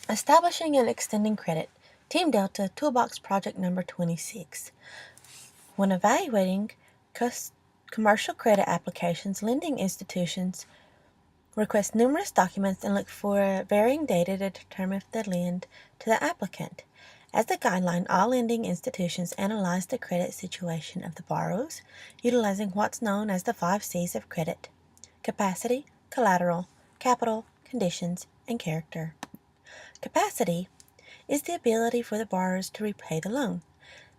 Establishing and extending credit. Team Delta Toolbox Project number 26. When evaluating commercial credit applications, lending institutions request numerous documents and look for varying data to determine if they lend to the applicant. As a guideline, all lending institutions analyze the credit situation of the borrowers, utilizing what's known as the 5 C's of credit: capacity, collateral, capital, conditions, and character. Capacity is the ability for the borrowers to repay the loan.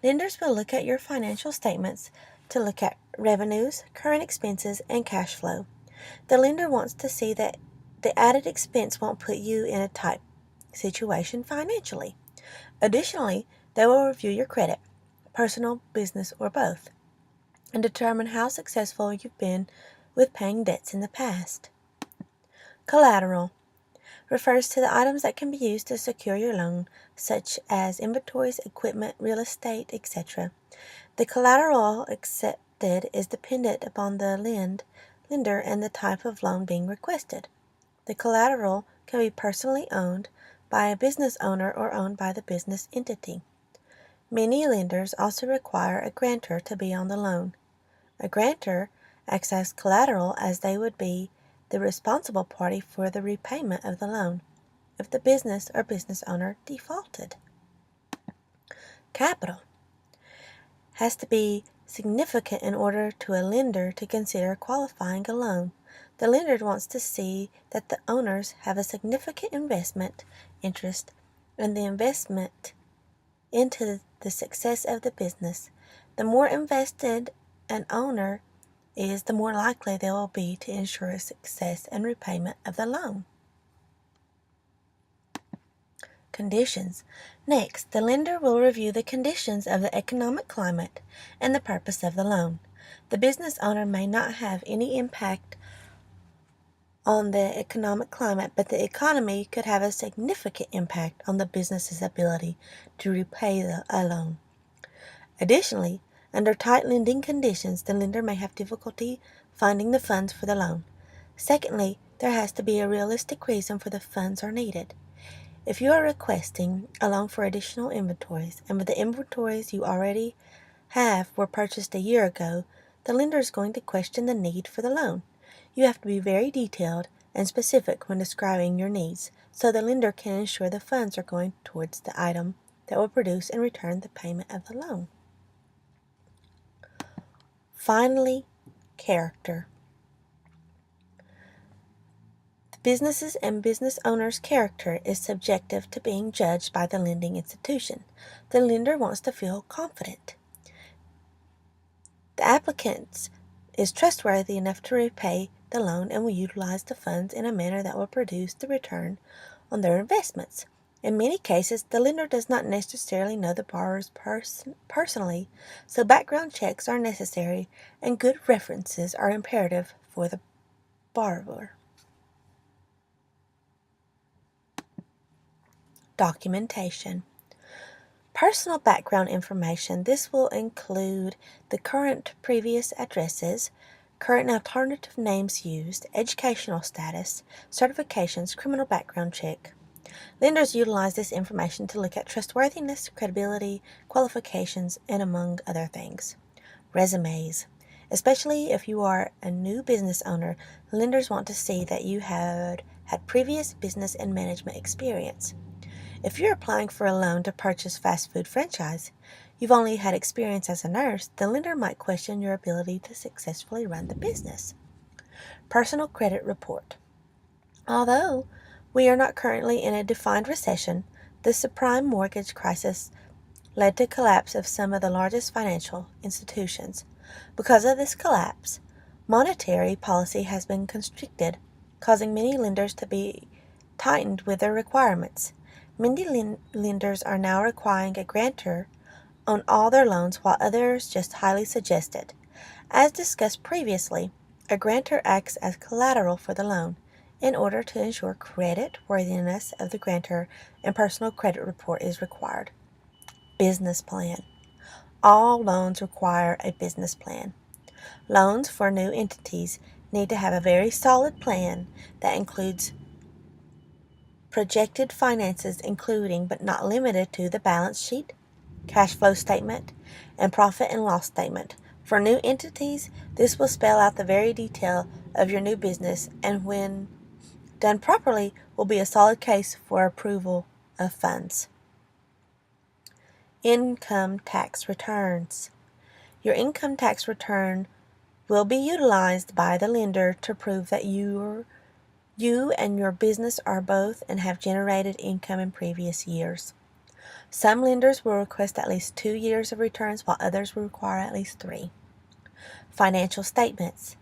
Lenders will look at your financial statements to look at revenues, current expenses, and cash flow. The lender wants to see that the added expense won't put you in a tight situation financially. Additionally, they will review your credit, personal, business, or both, and determine how successful you've been with paying debts in the past. Collateral refers to the items that can be used to secure your loan, such as inventories, equipment, real estate, etc. The collateral accepted is dependent upon the lender and the type of loan being requested. The collateral can be personally owned by a business owner or owned by the business entity. Many lenders also require a grantor to be on the loan. A grantor acts as collateral as they would be the responsible party for the repayment of the loan if the business or business owner defaulted. Capital has to be significant in order to a lender to consider qualifying a loan. The lender wants to see that the owners have a significant investment interest in the investment into the success of the business. The more invested an owner is, the more likely they will be to ensure success and repayment of the loan. Conditions. Next, the lender will review the conditions of the economic climate and the purpose of the loan. The business owner may not have any impact on the economic climate, but the economy could have a significant impact on the business's ability to repay a loan. Additionally, under tight lending conditions, the lender may have difficulty finding the funds for the loan. Secondly, there has to be a realistic reason for the funds are needed. If you are requesting a loan for additional inventories, and the inventories you already have were purchased a year ago, the lender is going to question the need for the loan. You have to be very detailed and specific when describing your needs, so the lender can ensure the funds are going towards the item that will produce and return the payment of the loan. Finally, character. The business's and business owner's character is subjective to being judged by the lending institution. The lender wants to feel confident the applicant is trustworthy enough to repay the loan and will utilize the funds in a manner that will produce the return on their investments. In many cases, the lender does not necessarily know the borrowers personally, so background checks are necessary and good references are imperative for the borrower. Documentation. Personal background information. This will include the current previous addresses, current and alternative names used, educational status, certifications, criminal background check. Lenders utilize this information to look at trustworthiness, credibility, qualifications, and among other things. Resumes. Especially if you are a new business owner, lenders want to see that you had previous business and management experience. If you're applying for a loan to purchase fast food franchise, you've only had experience as a nurse, the lender might question your ability to successfully run the business. Personal credit report. Although we are not currently in a defined recession, the subprime mortgage crisis led to collapse of some of the largest financial institutions. Because of this collapse, monetary policy has been constricted, causing many lenders to be tightened with their requirements. Many lenders are now requiring a grantor on all their loans, while others just highly suggest it. As discussed previously, a grantor acts as collateral for the loan in order to ensure credit worthiness of the grantor, and personal credit report is required. Business plan. All loans require a business plan. Loans for new entities need to have a very solid plan that includes projected finances including but not limited to the balance sheet, cash flow statement, and profit and loss statement. For new entities, this will spell out the very detail of your new business and when done properly will be a solid case for approval of funds. Income tax returns. Your income tax return will be utilized by the lender to prove that you and your business are both and have generated income in previous years. Some lenders will request at least 2 years of returns, while others will require at least 3. Financial statements.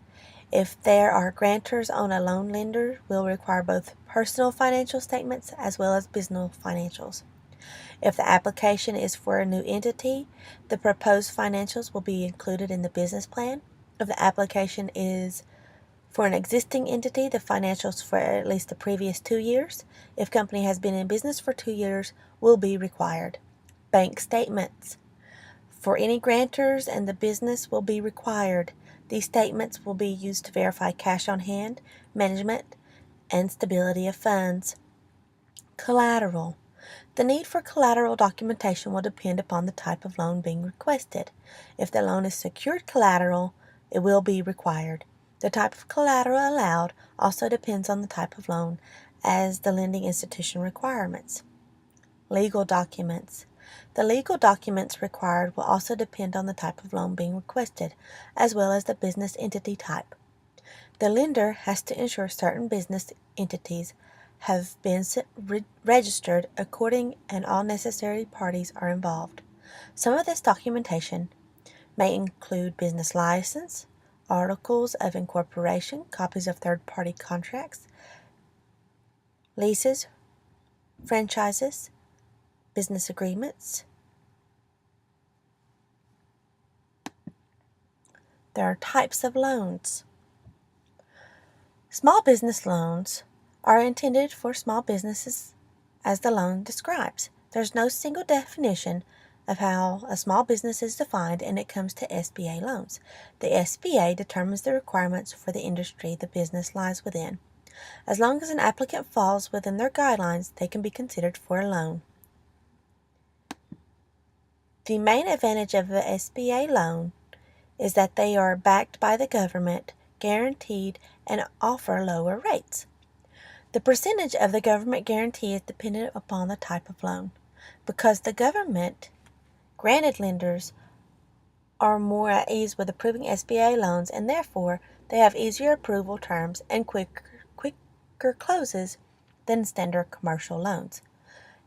If there are grantors on a loan, lender will require both personal financial statements as well as business financials. If the application is for a new entity, the proposed financials will be included in the business plan. If the application is for an existing entity, the financials for at least the previous 2 years, if company has been in business for 2 years, will be required. Bank statements. For any grantors and the business will be required. These statements will be used to verify cash on hand, management, and stability of funds. Collateral. The need for collateral documentation will depend upon the type of loan being requested. If the loan is secured collateral, it will be required. The type of collateral allowed also depends on the type of loan as the lending institution requirements. Legal documents. The legal documents required will also depend on the type of loan being requested, as well as the business entity type. The lender has to ensure certain business entities have been registered according and all necessary parties are involved. Some of this documentation may include business license, articles of incorporation, copies of third-party contracts, leases, franchises, business agreements. There are types of loans. Small business loans are intended for small businesses as the loan describes. There's no single definition of how a small business is defined and it comes to SBA loans. The SBA determines the requirements for the industry the business lies within. As long as an applicant falls within their guidelines, they can be considered for a loan. The main advantage of the SBA loan is that they are backed by the government, guaranteed, and offer lower rates. The percentage of the government guarantee is dependent upon the type of loan. Because the government granted lenders are more at ease with approving SBA loans and therefore they have easier approval terms and quicker closes than standard commercial loans.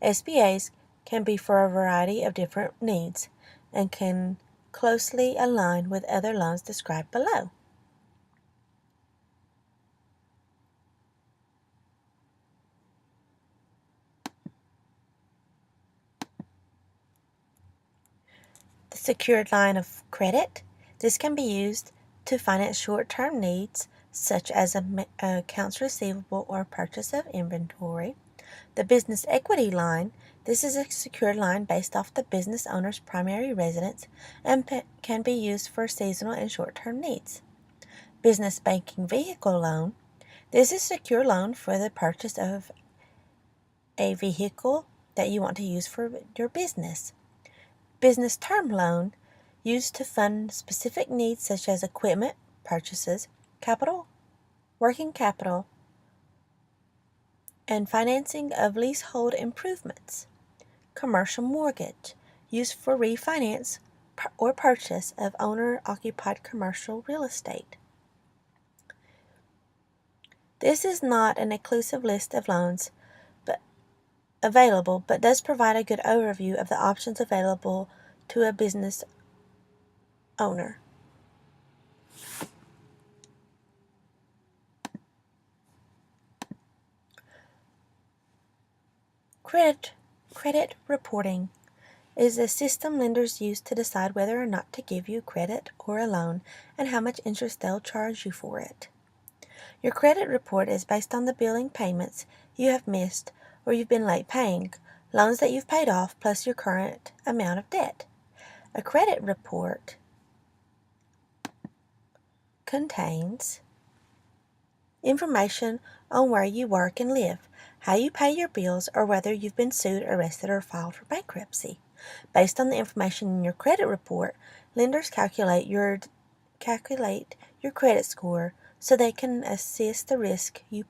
SBAs can be for a variety of different needs and can closely align with other loans described below. The secured line of credit. This can be used to finance short-term needs such as accounts receivable or purchase of inventory. The business equity line. This is a secured line based off the business owner's primary residence and can be used for seasonal and short-term needs. Business banking vehicle loan. This is a secure loan for the purchase of a vehicle that you want to use for your business. Business term loan, used to fund specific needs such as equipment purchases, capital, working capital, and financing of leasehold improvements. Commercial mortgage, used for refinance or purchase of owner-occupied commercial real estate. This is not an inclusive list of loans available, but does provide a good overview of the options available to a business owner. Credit reporting is a system lenders use to decide whether or not to give you credit or a loan and how much interest they'll charge you for it. Your credit report is based on the billing payments you have missed or you've been late paying, loans that you've paid off, plus your current amount of debt. A credit report contains information on where you work and live, how you pay your bills, or whether you've been sued, arrested, or filed for bankruptcy. Based on the information in your credit report, lenders calculate your credit score so they can assess the risk you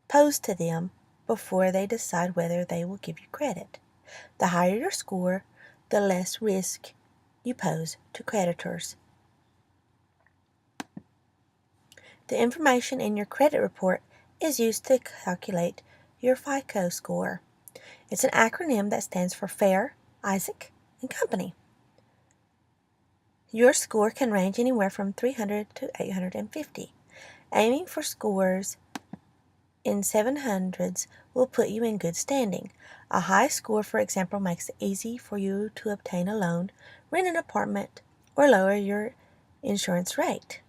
pose to them before they decide whether they will give you credit. The higher your score, the less risk you pose to creditors. The information in your credit report is used to calculate your FICO score. It's an acronym that stands for Fair, Isaac, and Company. Your score can range anywhere from 300 to 850. Aiming for scores in 700s will put you in good standing. A high score, for example, makes it easy for you to obtain a loan, rent an apartment, or lower your insurance rate.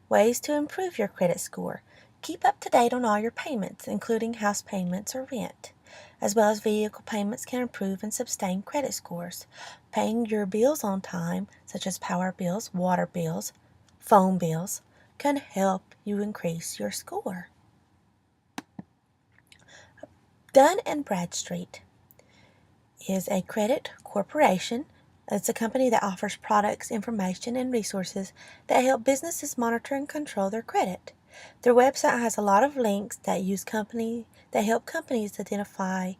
Ways to improve your credit score. Keep up to date on all your payments, including house payments or rent, as well as vehicle payments can improve and sustain credit scores. Paying your bills on time, such as power bills, water bills, phone bills, can help you increase your score. Dun & Bradstreet is a credit corporation. It's a company that offers products, information, and resources that help businesses monitor and control their credit. Their website has a lot of links that help companies identify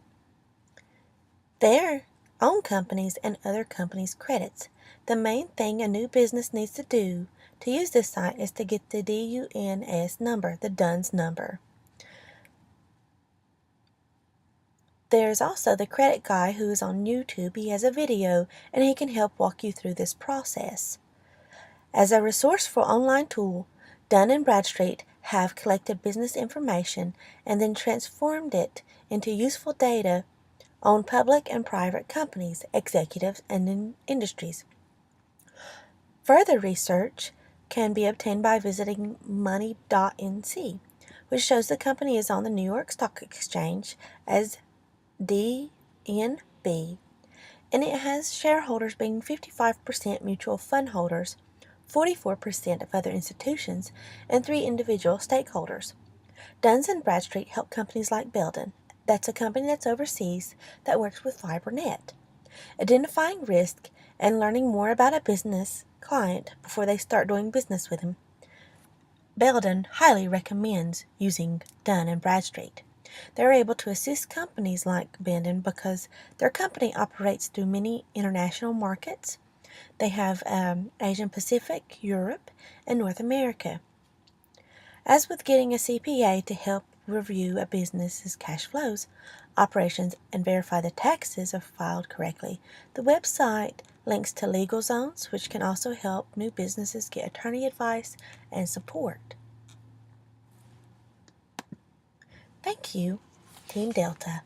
their own companies and other companies' credits. The main thing a new business needs to do to use this site is to get the DUNS number, the DUNS number. There's also the credit guy who is on YouTube. He has a video and he can help walk you through this process. As a resourceful online tool, Dun & Bradstreet have collected business information and then transformed it into useful data on public and private companies, executives, and industries. Further research can be obtained by visiting money.nc, which shows the company is on the New York Stock Exchange as DNB, and it has shareholders being 55% mutual fund holders, 44% of other institutions, and 3 individual stakeholders. Duns & Bradstreet help companies like Belden, that's a company that's overseas that works with FiberNet, identifying risk and learning more about a business client before they start doing business with him. Belden highly recommends using Dun & Bradstreet. They're able to assist companies like Belden because their company operates through many international markets. They have Asian Pacific, Europe, and North America. As with getting a CPA to help review a business's cash flows, operations, and verify the taxes are filed correctly, the website links to legal zones, which can also help new businesses get attorney advice and support. Thank you, Team Delta.